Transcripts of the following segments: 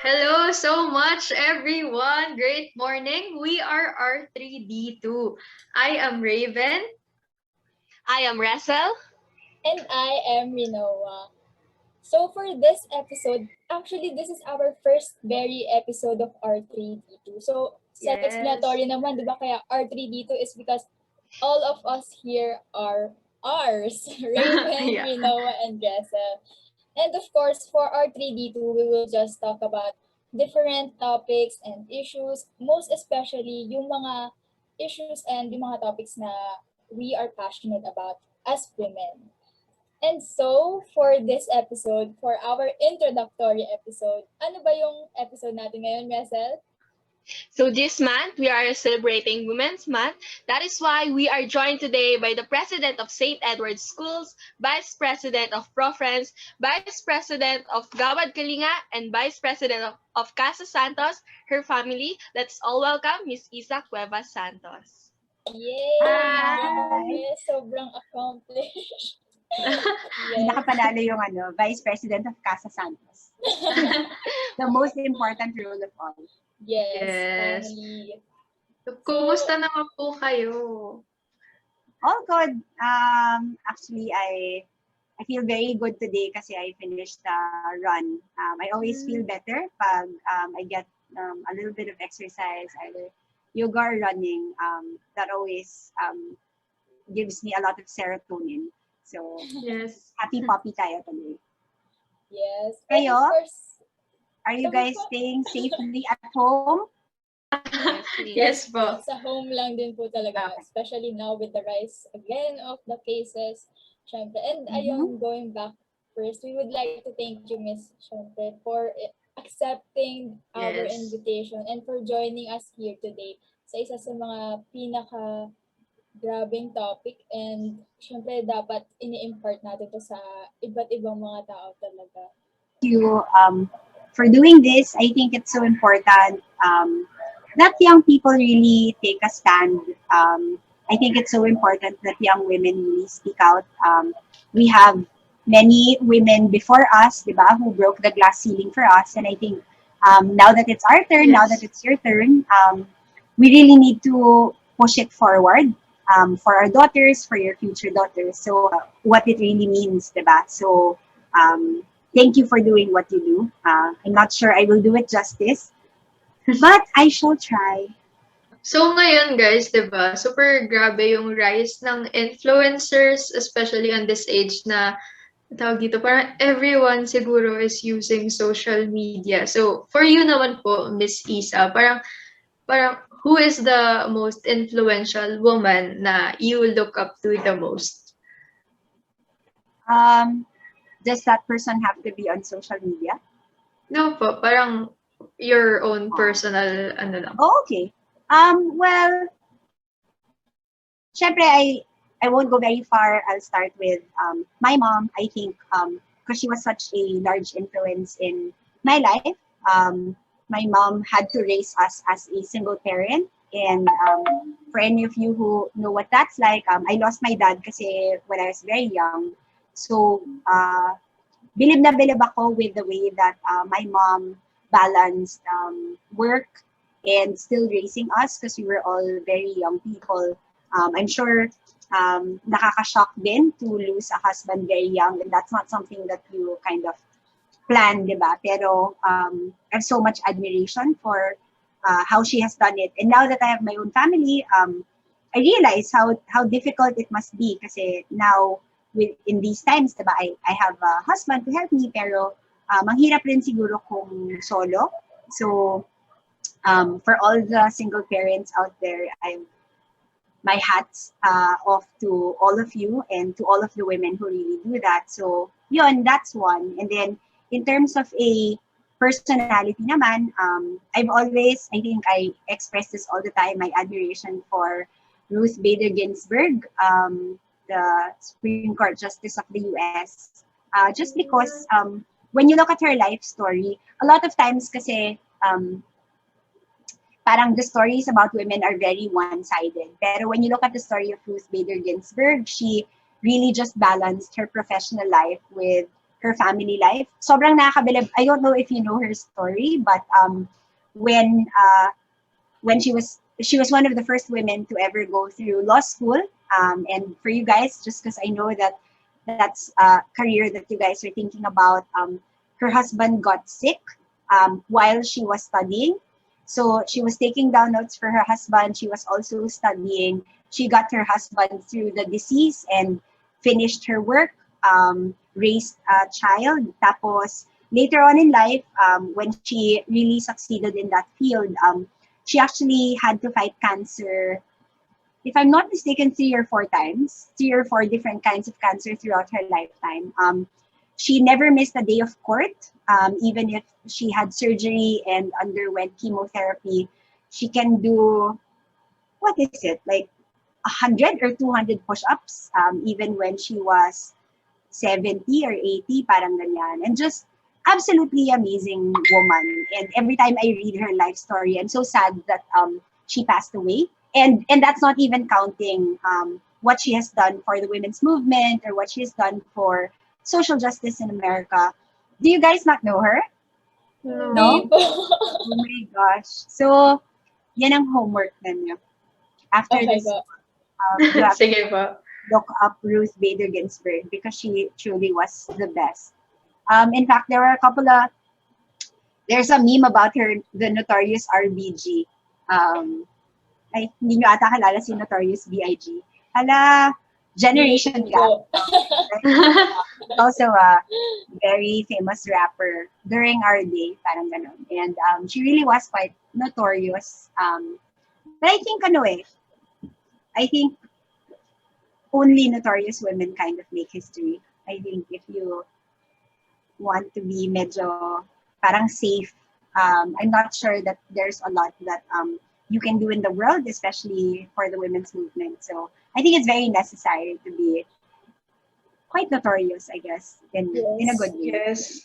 Hello so much, everyone. Great morning. We are R3D2. I am Raven. I am Recell. And I am Rinoa. So for this episode, actually this is our first very episode of R3D2. So Yes. self-explanatory naman, di ba? Kaya R3D2 is because all of us here are ours. Raven, Yeah. Rinoa, and Jessa. And of course, for R3D2, we will just talk about different topics and issues, most especially yung mga issues and yung mga topics na we are passionate about as women. And so, for this episode, for our introductory episode, ano ba yung episode natin ngayon, Mesel? So this month, we are celebrating Women's Month. That is why we are joined today by the President of St. Edward's Schools, Vice President of Pro-Friends, Vice President of Gawad Kalinga, and Vice President of Casa Santos, her family. Let's all welcome Miss Issa Cuevas-Santos. Yay! Hi! Sobrang accomplished. Yes. Nakapanalo yung Vice President of Casa Santos. The most important role of all. Yes. Family. Kumusta naman po kayo? All good. Actually, I feel very good today kasi I finished the run. I always feel better pag I get a little bit of exercise, either yoga or running. That always gives me a lot of serotonin. So, Yes. happy puppy tayo today. Yes. Kayo? Of course, Are you guys staying safely at home? Yes po. sa home lang din po talaga, Okay. especially now with the rise again of the cases. Syempre. And ayun, going back first, we would like to thank you, Miss Syempre, for accepting our Yes. invitation and for joining us here today sa isa sa mga grabing topic, and syempre dapat ini-impart natin to sa iba't ibang mga tao talaga. You for doing this. I think it's so important that young people really take a stand. I think it's so important that young women really speak out. We have many women before us, diba, who broke the glass ceiling for us, and I think now that it's our turn, now Yes. that it's your turn, we really need to push it forward for our daughters, for your future daughters. So what it really means, diba? So thank you for doing what you do. I'm not sure I will do it justice, but I shall try. So ngayon guys, 'di ba? Super grabe yung rise ng influencers, especially on this age na tawag dito, parang everyone siguro is using social media. So for you naman po, Miss Isa, parang who is the most influential woman na you look up to the most? Does that person have to be on social media? No po, parang your own personal ano lang. Oh, okay. Well, syempre, I won't go very far. I'll start with my mom. I think because she was such a large influence in my life. My mom had to raise us as a single parent. And for any of you who know what that's like, I lost my dad kasi when I was very young. So, bilib na bilib ako with the way that my mom balanced work and still raising us because we were all very young people. I'm sure nakaka-shock din to lose a husband very young, and that's not something that you kind of plan, di ba? Pero I have so much admiration for how she has done it. And now that I have my own family, I realize how difficult it must be kasi now in these times, diba, I have a husband to help me, pero manghirap rin siguro kung solo. So for all the single parents out there, my hats off to all of you and to all of the women who really do that. So yun, that's one. And then in terms of a personality naman, I've always, I think I express this all the time, my admiration for Ruth Bader Ginsburg, the Supreme Court Justice of the US. Just because when you look at her life story, a lot of times kasi parang the stories about women are very one-sided. Pero when you look at the story of Ruth Bader Ginsburg, she really just balanced her professional life with her family life. Sobrang nakakabilib. I don't know if you know her story, but when she was one of the first women to ever go through law school. And for you guys, just because I know that that's a career that you guys are thinking about, her husband got sick while she was studying. So she was taking down notes for her husband. She was also studying. She got her husband through the disease and finished her work, raised a child. Tapos later on in life, when she really succeeded in that field, she actually had to fight cancer, if I'm not mistaken, 3 or 4 times, 3 or 4 different kinds of cancer throughout her lifetime. She never missed a day of court, even if she had surgery and underwent chemotherapy. She can do, what is it, like 100 or 200 push-ups, even when she was 70 or 80, parang ganyan. And just absolutely amazing woman. And every time I read her life story, I'm so sad that she passed away. And that's not even counting what she has done for the women's movement or what she has done for social justice in America. Do you guys not know her? No? Oh my gosh. So, yan ang homework ninyo. After Oh my this, God. you have to Sige po. look up Ruth Bader Ginsburg because she truly was the best. In fact, there's a meme about her, the notorious RBG. Ay, hindi nyo ata kilala si Notorious B.I.G. Hala, generation gap. Also a very famous rapper during our day, parang ganon. And she really was quite notorious. But I think, I think only notorious women kind of make history. I think if you want to be medyo parang safe, I'm not sure that there's a lot that you can do in the world, especially for the women's movement. So I think it's very necessary to be quite notorious, I guess, in a good way. Yes.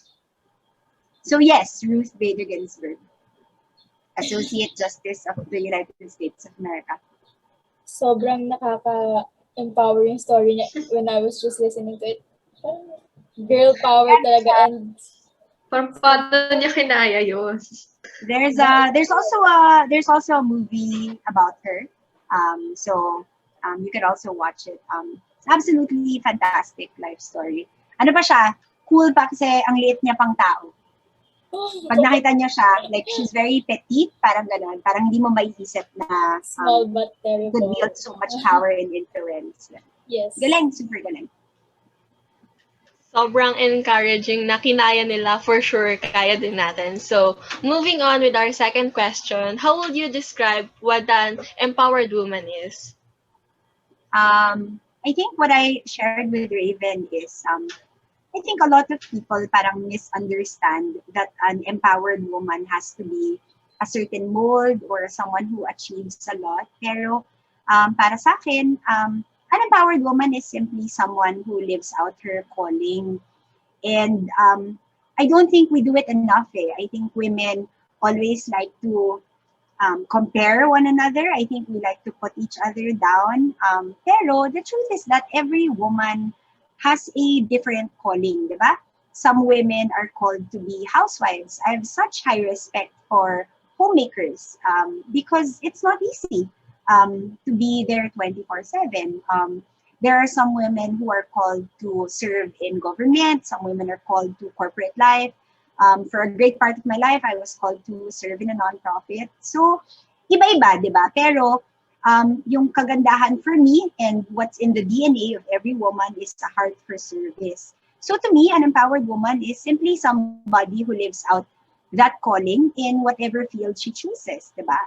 So yes, Ruth Bader Ginsburg, Associate Justice of the United States of America. Sobrang nakaka-empower yung story niya when I was just listening to it. Girl power talaga, and Parang paano niya kinaya yun? There's also a movie about her. So you can also watch it. It's absolutely fantastic life story. Ano pa siya? Cool pa kasi ang liit niya pang tao. Pag nakita niyo siya, like she's very petite, parang gano'n. Parang hindi mo maiisip na small but could terrible. wield so much power and influence. Yes. Galing, super galing. Sobrang encouraging na kinaya nila, for sure, kaya din natin. So, moving on with our second question, how would you describe what an empowered woman is? I think what I shared with Raven is, I think a lot of people parang misunderstand that an empowered woman has to be a certain mold or someone who achieves a lot. Pero para sa akin, an empowered woman is simply someone who lives out her calling. And I don't think we do it enough. I think women always like to compare one another. I think we like to put each other down. Pero the truth is that every woman has a different calling, diba? Some women are called to be housewives. I have such high respect for homemakers because it's not easy to be there 24/7. There are some women who are called to serve in government. Some women are called to corporate life. For a great part of my life, I was called to serve in a nonprofit. So, iba-iba, di ba? Pero, yung kagandahan for me and what's in the DNA of every woman is a heart for service. So to me, an empowered woman is simply somebody who lives out that calling in whatever field she chooses, di ba?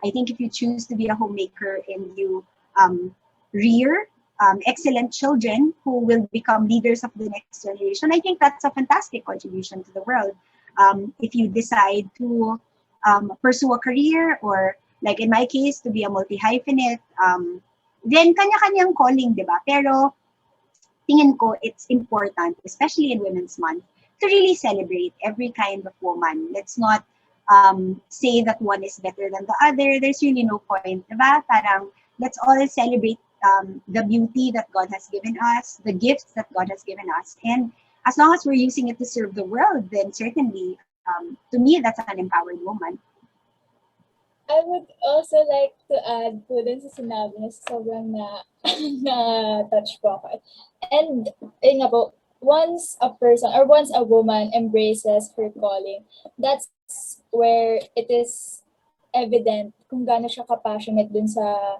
I think if you choose to be a homemaker and you rear excellent children who will become leaders of the next generation, I think that's a fantastic contribution to the world. If you decide to pursue a career or, like in my case, to be a multi-hyphenate, then kanya-kanyang calling, di ba? Pero tingin ko it's important, especially in Women's Month, to really celebrate every kind of woman. Let's not say that one is better than the other. There's really no point, di ba? Parang let's all celebrate the beauty that God has given us, the gifts that God has given us. And as long as we're using it to serve the world, then certainly, to me, that's an empowered woman. I would also like to add po dun sa sinabi niya, sobrang na-touch po ako. And, yun nga po, once a person or once a woman embraces her calling, that's where it is evident kung gaano siya ka-passionate dun sa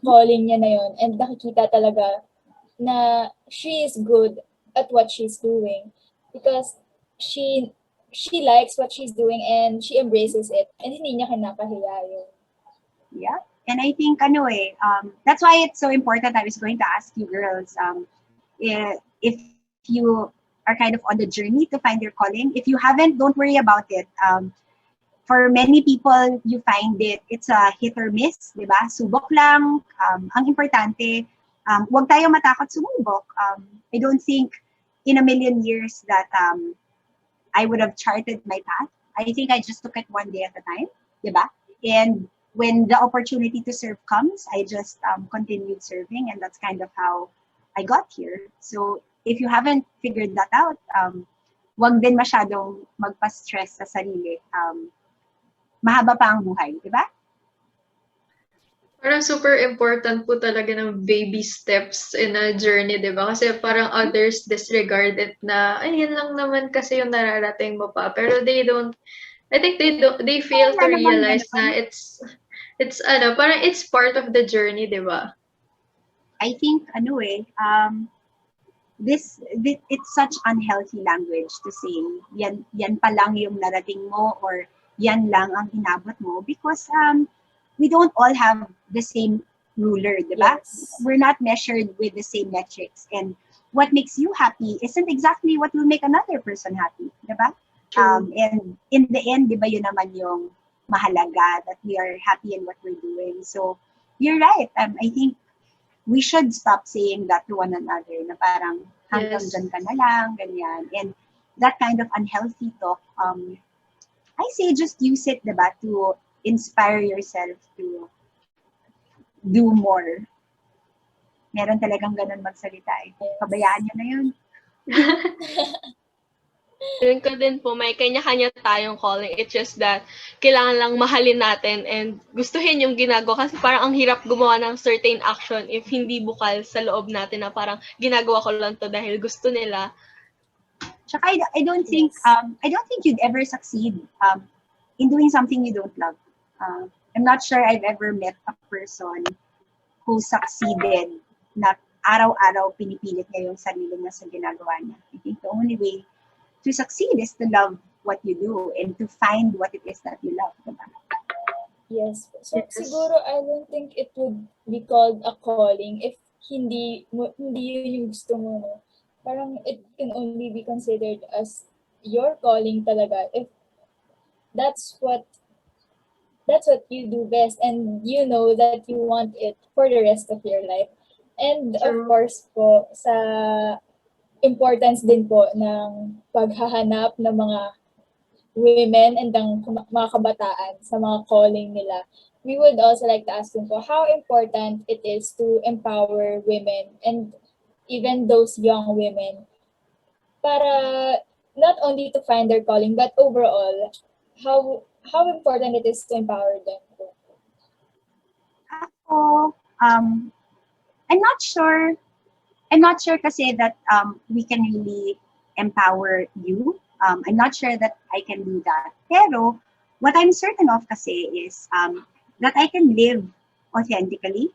calling niya na yun. And nakikita talaga na she is good at what she's doing because she likes what she's doing and she embraces it and hindi niya kinakahiya yun. Yeah. And I think, that's why it's so important. I was going to ask you girls, if you are kind of on the journey to find your calling. If you haven't, don't worry about it. For many people, you find it's a hit or miss, di ba? Subok lang. Ang importante, huwag tayo matakot sumubok. I don't think in a million years that I would have charted my path. I think I just took it one day at a time, di ba? And when the opportunity to serve comes, I just continued serving, and that's kind of how I got here. So if you haven't figured that out, wag din masyadong magpa-stress sa sarili. Mahaba pa ang buhay, di ba? Parang super important po talaga ng baby steps in a journey, di ba? Kasi parang others disregard it na, ay, yan lang naman kasi yung nararating mo pa. Pero they fail to realize na it's parang it's part of the journey, di ba? I think, it's such unhealthy language to say, yan pa lang yung narating mo or yan lang ang inabot mo because we don't all have the same ruler, di ba? Yes. We're not measured with the same metrics. And what makes you happy isn't exactly what will make another person happy, di ba? And in the end, di ba yun naman yung mahalaga, that we are happy in what we're doing. So, you're right. I think we should stop saying that to one another, na parang hanggang dyan ka na lang, ganyan. And that kind of unhealthy talk, I say just use it, diba, to inspire yourself to do more. Meron talagang ganun magsalita eh. Pabayaan nyo na yun. Yun ko din po, may kanya-kanya tayong calling. It's just that kailangan lang mahalin natin and gustuhin yung ginagawa kasi parang ang hirap gumawa ng certain action if hindi bukal sa loob natin na parang ginagawa ko lang to dahil gusto nila. Tsaka I don't think you'd ever succeed in doing something you don't love. I'm not sure I've ever met a person who succeeded na araw-araw pinipilit niya yung sarili niya sa ginagawa niya. I think the only way to succeed is to love what you do and to find what it is that you love. Diba? Yes. So siguro I don't think it would be called a calling if hindi yun yung gusto mo. No? Parang it can only be considered as your calling talaga if that's what you do best and you know that you want it for the rest of your life. And of course po, sa importance din po ng paghahanap ng mga women and ng mga kabataan sa mga calling nila, we would also like to ask them po how important it is to empower women and even those young women para not only to find their calling but overall how important it is to empower them. Ako, I'm not sure kasi that we can really empower you. I'm not sure that I can do that. Pero what I'm certain of kasi is that I can live authentically.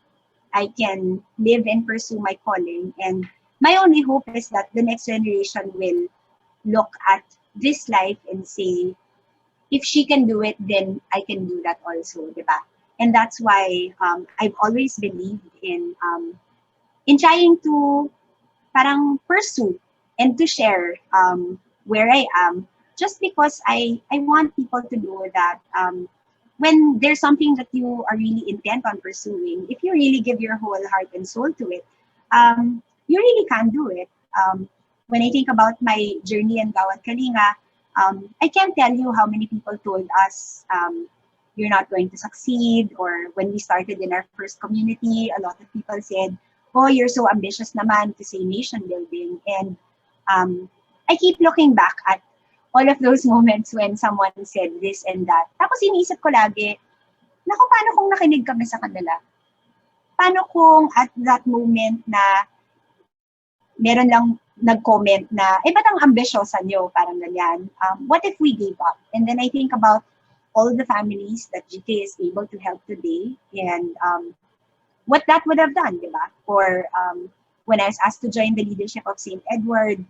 I can live and pursue my calling. And my only hope is that the next generation will look at this life and say, if she can do it, then I can do that also, diba? And that's why I've always believed in trying to parang pursue and to share where I am, just because I want people to know that when there's something that you are really intent on pursuing, if you really give your whole heart and soul to it, you really can do it. When I think about my journey in Gawat Kalinga, I can't tell you how many people told us, you're not going to succeed. Or when we started in our first community, a lot of people said, oh, you're so ambitious naman to say nation building. And I keep looking back at all of those moments when someone said this and that. Tapos iniisip ko lagi, naku, paano kung nakinig kami sa kanila? Paano kung at that moment na meron lang nag-comment na, ba't ang ambisyosa nyo? Parang ganyan. What if we gave up? And then I think about all the families that GK is able to help today and what that would have done, di ba? Or when I was asked to join the leadership of St. Edward,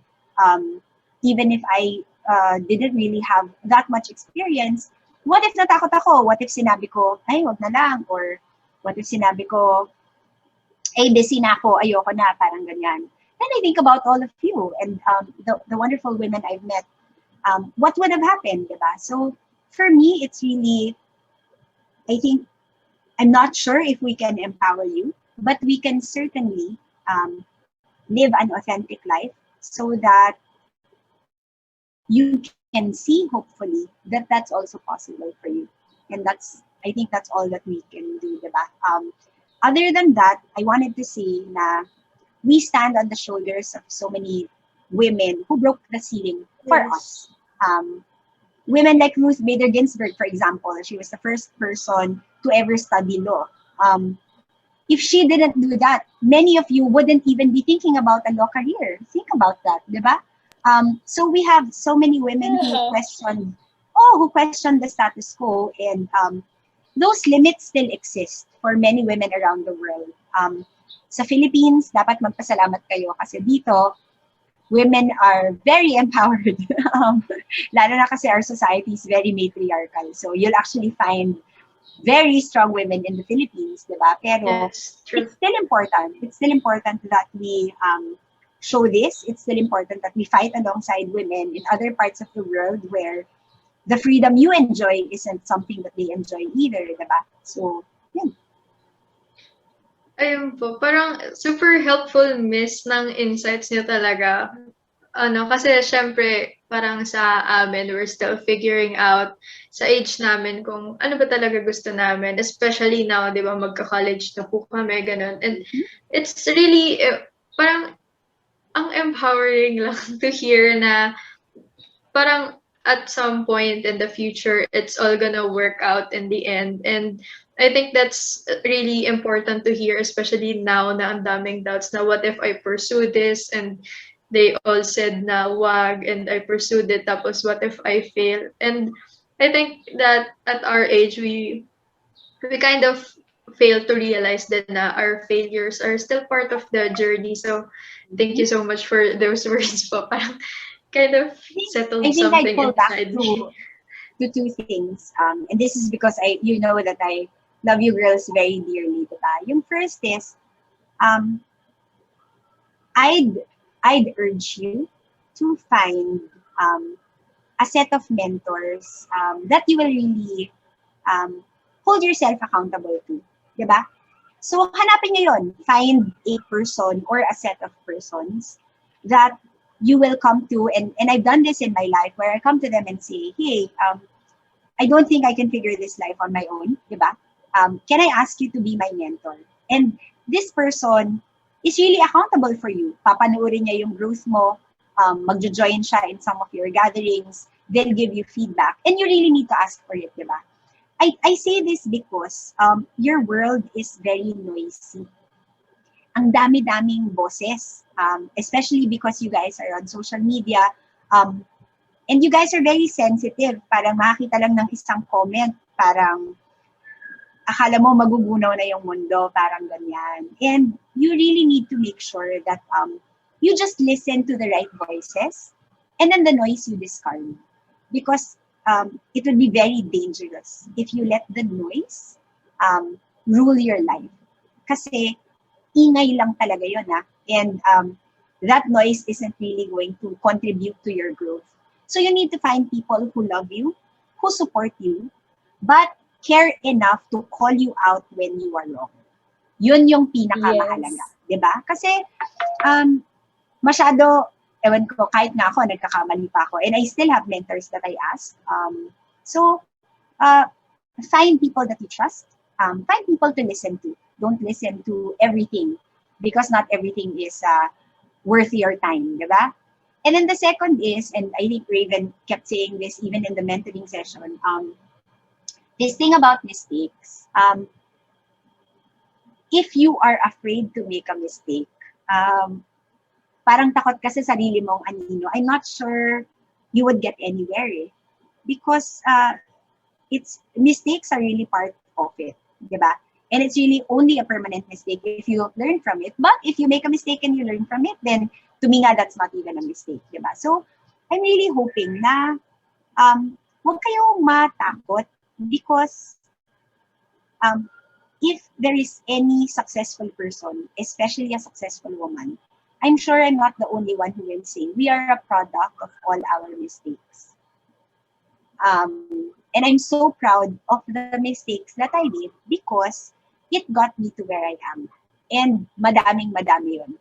even if I didn't really have that much experience, what if natakot ako? What if sinabi ko, ay, wag na lang? Or what if sinabi ko, ay, busy na ako, ayoko na, parang ganyan. Then I think about all of you and the wonderful women I've met. What would have happened, diba? So for me, it's really, I think, I'm not sure if we can empower you, but we can certainly live an authentic life so that you can see, hopefully, that that's also possible for you. And I think that's all that we can do, diba? Other than that, I wanted to say na we stand on the shoulders of so many women who broke the ceiling for us. Women like Ruth Bader Ginsburg, for example, she was the first person to ever study law. If she didn't do that, many of you wouldn't even be thinking about a law career. Think about that, diba? So we have so many women who questioned the status quo, and those limits still exist for many women around the world. Sa Philippines, dapat magpasalamat kayo kasi dito, women are very empowered. Lalo na kasi our society is very matriarchal. So you'll actually find very strong women in the Philippines, diba? Pero Yes, it's still important. It's still important that we show this. It's still important that we fight alongside women in other parts of the world where the freedom you enjoy isn't something that they enjoy either, diba? So, yeah. Ayun po, parang super helpful, miss, ng insights niyo talaga. Kasi syempre, parang sa amin, we're still figuring out sa age namin kung ano ba talaga gusto namin. Especially now, di ba, magka-college na po kami, ganun. And it's really, parang, ang empowering lang to hear na parang at some point in the future, it's all gonna work out in the end. And I think that's really important to hear, especially now na ang daming doubts na what if I pursue this and they all said na wag and I pursued it, tapos what if I fail? And I think that at our age, we kind of fail to realize that na our failures are still part of the journey. So thank you so much for those words po. Parang kind of settled something pull back inside me. to two things. And this is because you know that I love you girls very dearly, diba? Yung first is, I'd urge you to find a set of mentors that you will really hold yourself accountable to, diba? So hanapin nyo yun. Find a person or a set of persons that you will come to, and I've done this in my life where I come to them and say, hey, I don't think I can figure this life on my own, diba? Can I ask you to be my mentor? And this person is really accountable for you. Papanoorin niya yung growth mo, magjo-join siya in some of your gatherings, they'll give you feedback, and you really need to ask for it, diba? I say this because your world is very noisy. Ang dami-daming boses, especially because you guys are on social media, and you guys are very sensitive. Parang makakita lang ng isang comment, parang akala mo magugunaw na yung mundo, parang ganyan. And you really need to make sure that you just listen to the right voices, and then the noise you discard. Because it would be very dangerous if you let the noise rule your life. Kasi ingay lang talaga yun, ha? And that noise isn't really going to contribute to your growth. So you need to find people who love you, who support you, but care enough to call you out when you are wrong. Yun yung pinakamahalaga, diba? Kasi masyado, ewan ko, kahit nga ako, nagkakamali pa ako, and I still have mentors that I ask. So find people that you trust, find people to listen to. Don't listen to everything because not everything is worth your time, diba? And then the second is, and I think Raven kept saying this even in the mentoring session, this thing about mistakes. If you are afraid to make a mistake, parang takot ka sa sarili mong anino, I'm not sure you would get anywhere because mistakes are really part of it, diba? And it's really only a permanent mistake if you learn from it. But if you make a mistake and you learn from it, then to me nga, that's not even a mistake, diba? So I'm really hoping na huwag kayong matakot because if there is any successful person, especially a successful woman, I'm sure I'm not the only one who will say we are a product of all our mistakes. And I'm so proud of the mistakes that I did because it got me to where I am. And madami yun.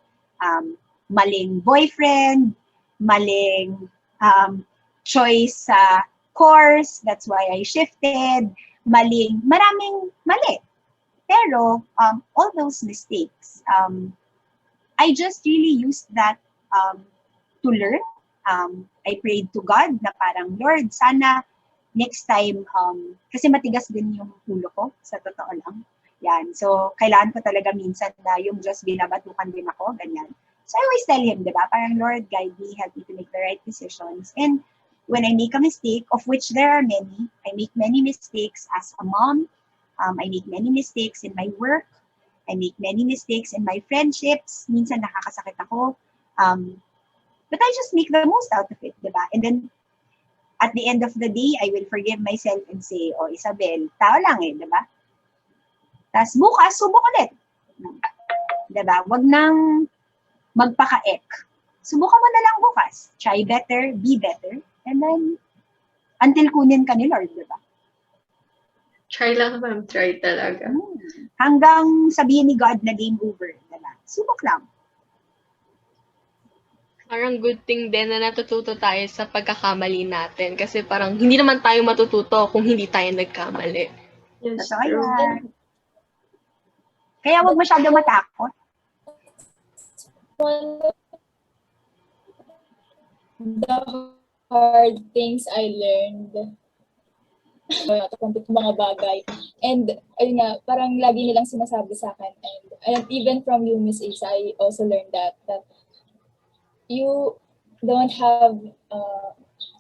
Maling boyfriend, maling choice sa course, that's why I shifted, maraming mali. Pero all those mistakes, I just really used that to learn. I prayed to God na parang, Lord, sana next time, kasi matigas din yung ulo ko, sa totoo lang. Yan. So, kailangan ko talaga minsan na yung Diyos binabatukan din ako, ganyan. So, I always tell Him, diba? Parang, Lord, guide me, help me to make the right decisions. And when I make a mistake, of which there are many, I make many mistakes as a mom. I make many mistakes in my work. I make many mistakes in my friendships. Minsan nakakasakit ako. But I just make the most out of it, diba? And then, at the end of the day, I will forgive myself and say, oh, Isabel, tao lang diba? Tapos bukas, subok ulit. Diba? Wag nang magpaka-ek. Subukan mo na lang bukas. Try better, be better. And then, until kunin ka ni Lord, diba? Try lang, ma'am. Try talaga. Hanggang sabihin ni God na game over. Diba? Subok lang. Parang good thing din na natututo tayo sa pagkakamali natin. Kasi parang hindi naman tayo matututo kung hindi tayo nagkamali. Yes, Totoo true. yan. Kaya wag masyado matakot. One of the hard things I learned to complete mga bagay. And ayun nga, parang lagi nilang sinasabi sa akin. And even from you, Miss Issa, I also learned that you don't have,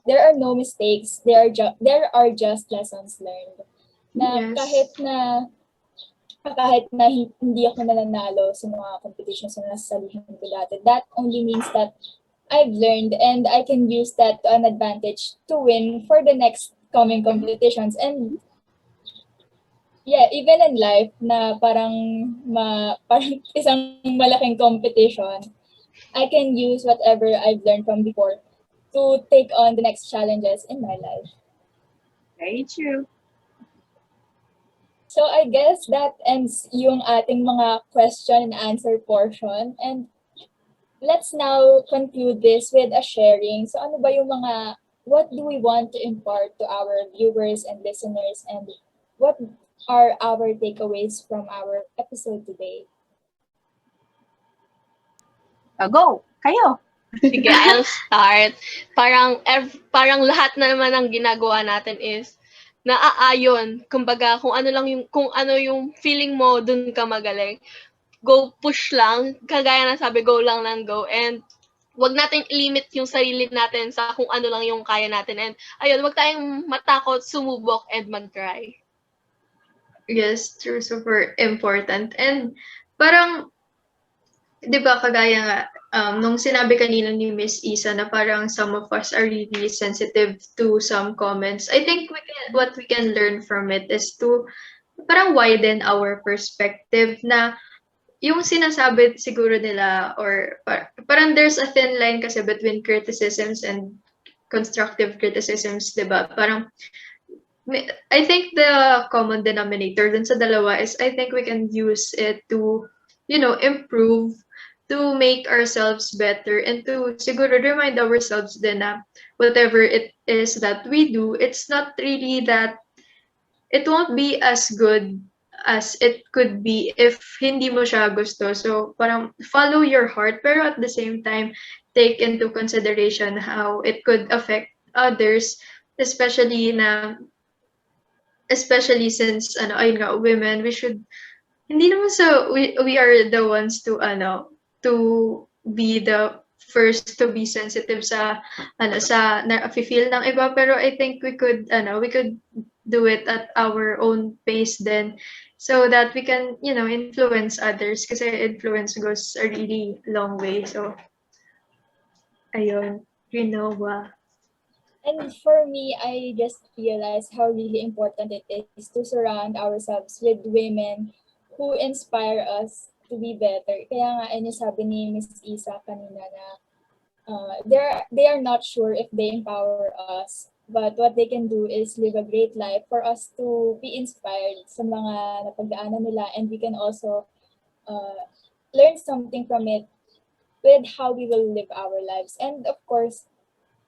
there are no mistakes. There are just lessons learned. Na Yes. kahit na hindi ako nananalo sa mga competitions na nasasalihan ko dati, that only means that I've learned and I can use that to an advantage to win for the next coming competitions. And yeah, even in life na parang isang malaking competition, I can use whatever I've learned from before to take on the next challenges in my life. Very true. So I guess that ends yung ating mga question and answer portion. And let's now conclude this with a sharing. So ano ba yung what do we want to impart to our viewers and listeners, and what are our takeaways from our episode today? Go! Kayo! Sige, I'll start. Parang lahat naman ng ginagawa natin is naaayon. Kumbaga, kung ano yung feeling mo, dun ka magaling. Go push lang. Kagaya na sabi, go lang ng go. And wag natin limit yung sarili natin sa kung ano lang yung kaya natin. And ayun, wag tayong matakot, sumubok, and mag-try. Yes, true. Super important. And parang, di ba, kagaya nga, nung sinabi kanina ni Miss Issa na parang some of us are really sensitive to some comments, I think what we can learn from it is to parang widen our perspective na yung sinasabi siguro nila, or parang there's a thin line kasi between criticisms and constructive criticisms, di ba? Parang, I think the common denominator dun sa dalawa is I think we can use it to, improve, to make ourselves better, and to siguro remind ourselves din na whatever it is that we do, it's not really that, it won't be as good as it could be if hindi mo siya gusto. So parang follow your heart pero at the same time take into consideration how it could affect others, especially na especially since ayun nga women, we should hindi naman so we are the ones to to be the first to be sensitive sa sa na feel ng iba, pero I think we could do it at our own pace then, so that we can influence others kasi influence goes a really long way. So ayun, Rinoa. And for me, I just realized how really important it is to surround ourselves with women who inspire us to be better. Kaya nga, yung sabi ni Miss Isa kanina na they are not sure if they empower us, but what they can do is live a great life for us to be inspired sa mga napagdaanan nila, and we can also learn something from it with how we will live our lives. And of course,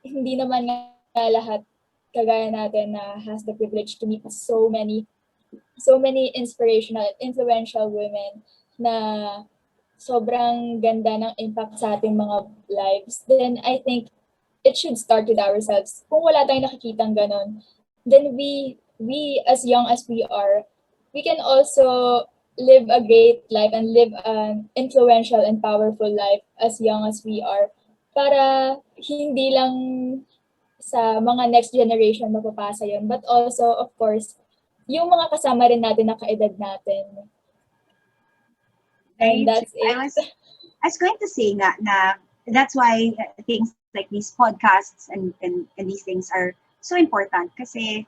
hindi naman nga lahat kagaya natin na has the privilege to meet so many inspirational, influential women na sobrang ganda ng impact sa ating mga lives. Then I think it should start with ourselves. Kung wala tayong nakikitang ganon, then we as young as we are, we can also live a great life and live an influential and powerful life as young as we are, para hindi lang sa mga next generation mapapasa yun, but also, of course, yung mga kasama rin natin na kaedad natin. And that's it. I was going to say na that's why things like these podcasts and these things are so important kasi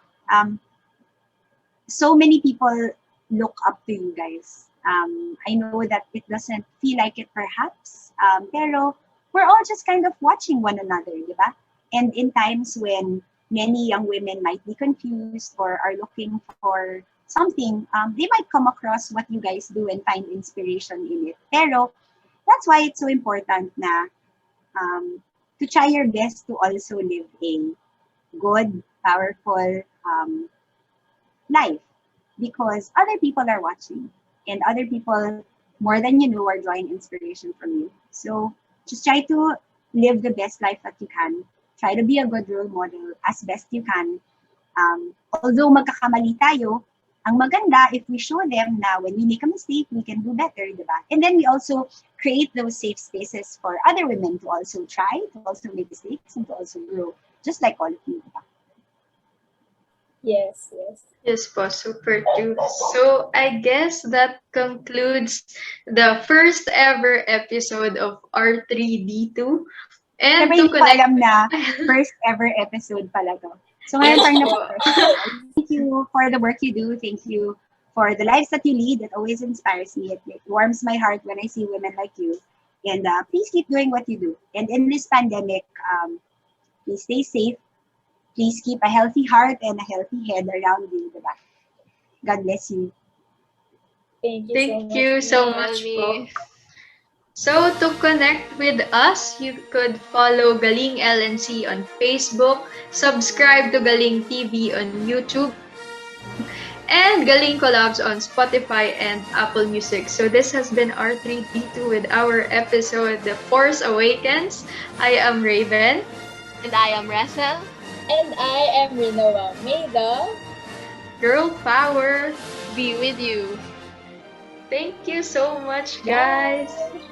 so many people look up to you guys. I know that it doesn't feel like it perhaps, pero we're all just kind of watching one another, di ba? And in times when many young women might be confused or are looking for something, they might come across what you guys do and find inspiration in it. Pero that's why it's so important na to try your best to also live a good, powerful life, because other people are watching and other people more than you know are drawing inspiration from you. So just try to live the best life that you can. Try to be a good role model as best you can. Although magkakamali tayo, ang maganda if we show them na when we make a mistake, we can do better, diba? And then we also create those safe spaces for other women to also try, to also make mistakes, and to also grow, just like all of you, diba? Yes. Yes po, super true. So I guess that concludes the first ever episode of R3D2. And Pero to hindi ko connect, alam na first ever episode pala to. So ngayon parang thank you for the work you do. Thank you for the lives that you lead. It always inspires me. It warms my heart when I see women like you. And please keep doing what you do. And in this pandemic, please stay safe. Please keep a healthy heart and a healthy head around you. Diba? God bless you. Thank you so so much. much po. So to connect with us, you could follow GalingLNC on Facebook, subscribe to GalingTV on YouTube, and Galing Collabs on Spotify and Apple Music. So this has been R3D2 with our episode, The Force Awakens. I am Raven. And I am Recell. And I am Rinoa. May the Girl Power Be with you. Thank you so much, guys. Bye.